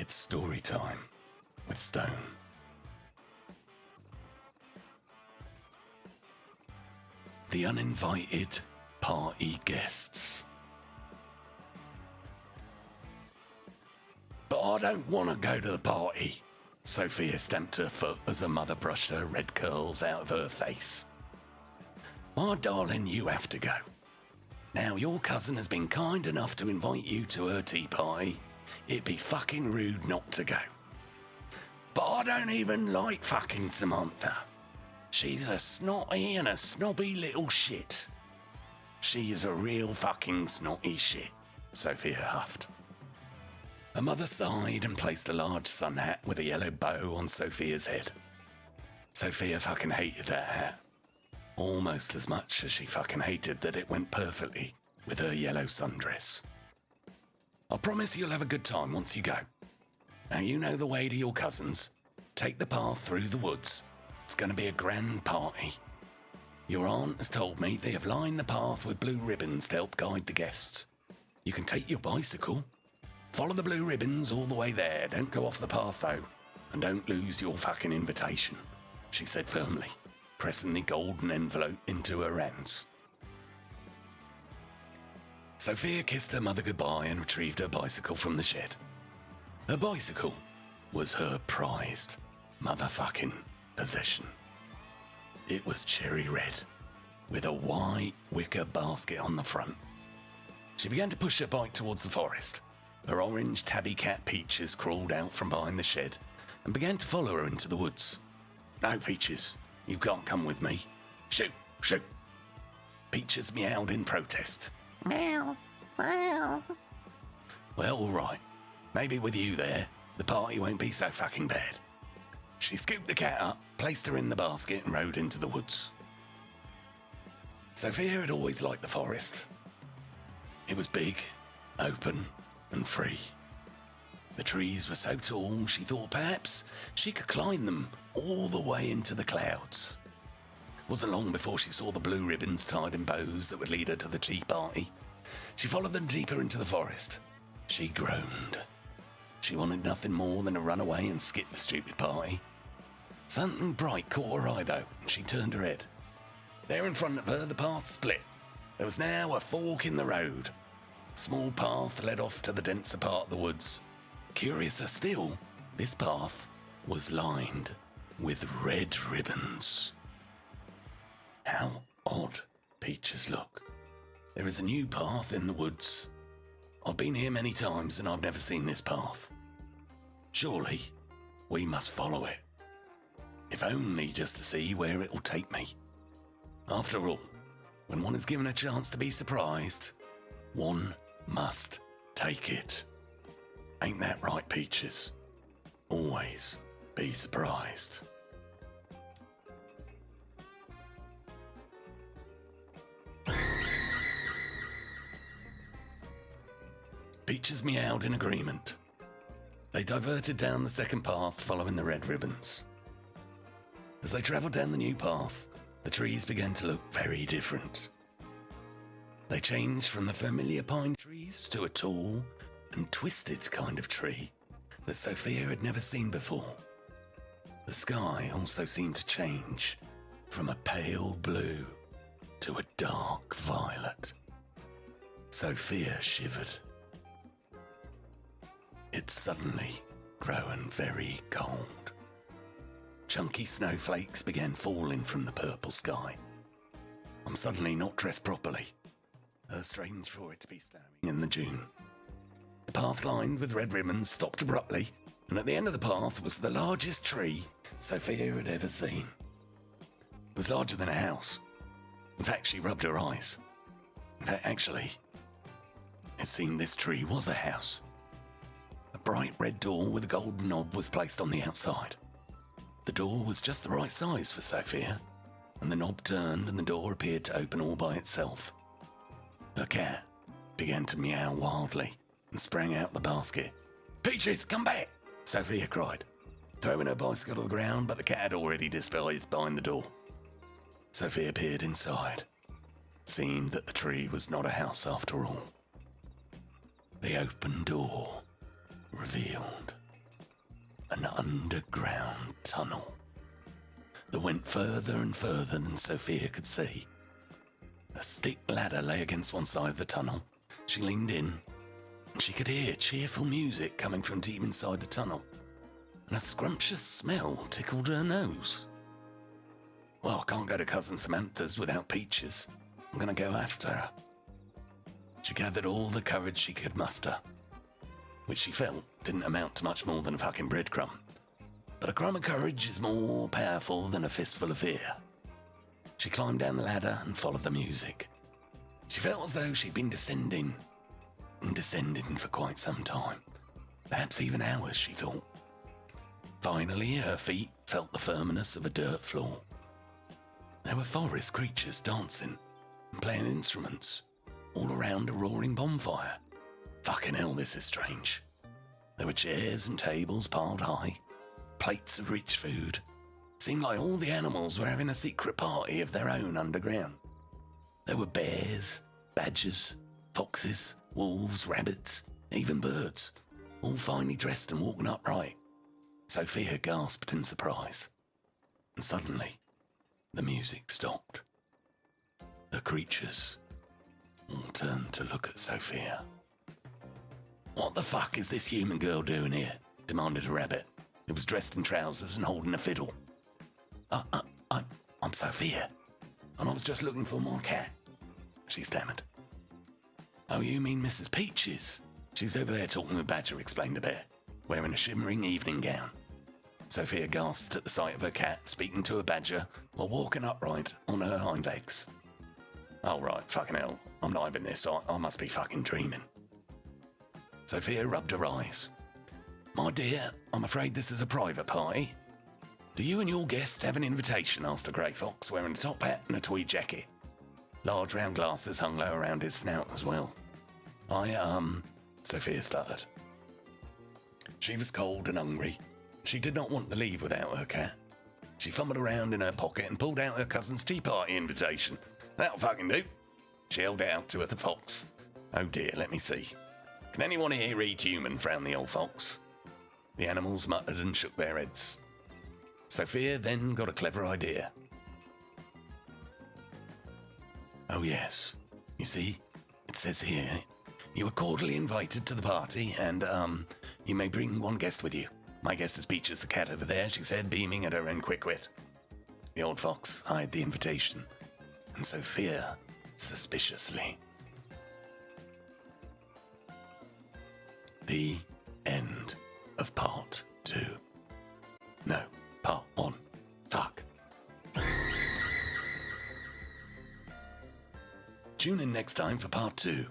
It's story time with Stone. The Uninvited Party Guests. But I don't want to go to the party. Sophia stamped her foot as her mother brushed her red curls out of her face. My darling, you have to go. Now, your cousin has been kind enough to invite you to her tea party. It'd be fucking rude not to go. But I don't even like fucking Samantha. She's a snotty and a snobby little shit. She's a real fucking snotty shit, Sophia huffed. Her mother sighed and placed a large sun hat with a yellow bow on Sophia's head. Sophia fucking hated that hat. Almost as much as she fucking hated that it went perfectly with her yellow sundress. I promise you'll have a good time once you go. Now you know the way to your cousins. Take the path through the woods. It's going to be a grand party. Your aunt has told me they have lined the path with blue ribbons to help guide the guests. You can take your bicycle. Follow the blue ribbons all the way there. Don't go off the path though. And don't lose your fucking invitation, she said firmly, pressing the golden envelope into her hands. Sophia kissed her mother goodbye and retrieved her bicycle from the shed. Her bicycle was her prized motherfucking possession. It was cherry red, with a white wicker basket on the front. She began to push her bike towards the forest. Her orange tabby cat Peaches crawled out from behind the shed and began to follow her into the woods. No, Peaches, you can't come with me. Shoot, shoot. Peaches meowed in protest. Meow, meow. Well, all right. Maybe with you there, the party won't be so fucking bad. She scooped the cat up, placed her in the basket and rode into the woods. Sophia had always liked the forest. It was big, open and free. The trees were so tall she thought perhaps she could climb them all the way into the clouds. It wasn't long before she saw the blue ribbons tied in bows that would lead her to the tea party. She followed them deeper into the forest. She groaned. She wanted nothing more than to run away and skip the stupid party. Something bright caught her eye though, and she turned her head. There in front of her, the path split. There was now a fork in the road. A small path led off to the denser part of the woods. Curiouser still, this path was lined with red ribbons. How odd, Peaches looked. There is a new path in the woods. I've been here many times and I've never seen this path. Surely, we must follow it. If only just to see where it will take me. After all, when one is given a chance to be surprised, one must take it. Ain't that right, Peaches? Always be surprised. Peaches meowed in agreement. They diverted down the second path following the red ribbons. As they travelled down the new path, the trees began to look very different. They changed from the familiar pine trees to a tall and twisted kind of tree that Sophia had never seen before. The sky also seemed to change from a pale blue to a dark violet. Sophia shivered. It's suddenly grown very cold. Chunky snowflakes began falling from the purple sky. I'm suddenly not dressed properly. Strange for it to be snowing in the June. The path lined with red ribbons stopped abruptly, and at the end of the path was the largest tree Sophia had ever seen. It was larger than a house. In fact, she rubbed her eyes. In fact, actually, it seemed this tree was a house. A bright red door with a golden knob was placed on the outside. The door was just the right size for Sophia, and the knob turned and the door appeared to open all by itself. Her cat began to meow wildly and sprang out the basket. Peaches, come back! Sophia cried, throwing her bicycle to the ground, but the cat had already disappeared behind the door. Sophia peered inside. It seemed that the tree was not a house after all. The open door revealed an underground tunnel that went further and further than Sophia could see. A stick ladder lay against one side of the tunnel. She leaned in, and she could hear cheerful music coming from deep inside the tunnel, and a scrumptious smell tickled her nose. Well, I can't go to Cousin Samantha's without Peaches. I'm going to go after her. She gathered all the courage she could muster, which she felt didn't amount to much more than a fucking breadcrumb. But a crumb of courage is more powerful than a fistful of fear. She climbed down the ladder and followed the music. She felt as though she'd been descending and descending for quite some time. Perhaps even hours, she thought. Finally, her feet felt the firmness of a dirt floor. There were forest creatures dancing and playing instruments all around a roaring bonfire. Fucking hell, this is strange. There were chairs and tables piled high, plates of rich food. Seemed like all the animals were having a secret party of their own underground. There were bears, badgers, foxes, wolves, rabbits, even birds, all finely dressed and walking upright. Sophia gasped in surprise. And suddenly, the music stopped. The creatures all turned to look at Sophia. "What the fuck is this human girl doing here?" demanded a rabbit, who was dressed in trousers and holding a fiddle. I'm Sophia, and I was just looking for my cat," she stammered. "Oh, you mean Mrs. Peaches? She's over there talking with Badger," explained the bear, wearing a shimmering evening gown. Sophia gasped at the sight of her cat speaking to a badger while walking upright on her hind legs. "Oh, right, fucking hell, I'm not having this. I must be fucking dreaming." Sophia rubbed her eyes. "My dear, I'm afraid this is a private party. Do you and your guest have an invitation?" asked a grey fox wearing a top hat and a tweed jacket. Large round glasses hung low around his snout as well. Sophia stuttered. She was cold and hungry. She did not want to leave without her cat. She fumbled around in her pocket and pulled out her cousin's tea party invitation. "That'll fucking do." She held it out to her, the fox. "Oh dear, let me see. Can anyone here eat human?" frowned the old fox. The animals muttered and shook their heads. Sophia then got a clever idea. "Oh yes, you see, it says here, you are cordially invited to the party, and, you may bring one guest with you. My guest is Peaches the cat over there," she said, beaming at her own quick wit. The old fox eyed the invitation, and Sophia suspiciously. The end of part 2. No, part 1. Fuck. Tune in next time for part 2.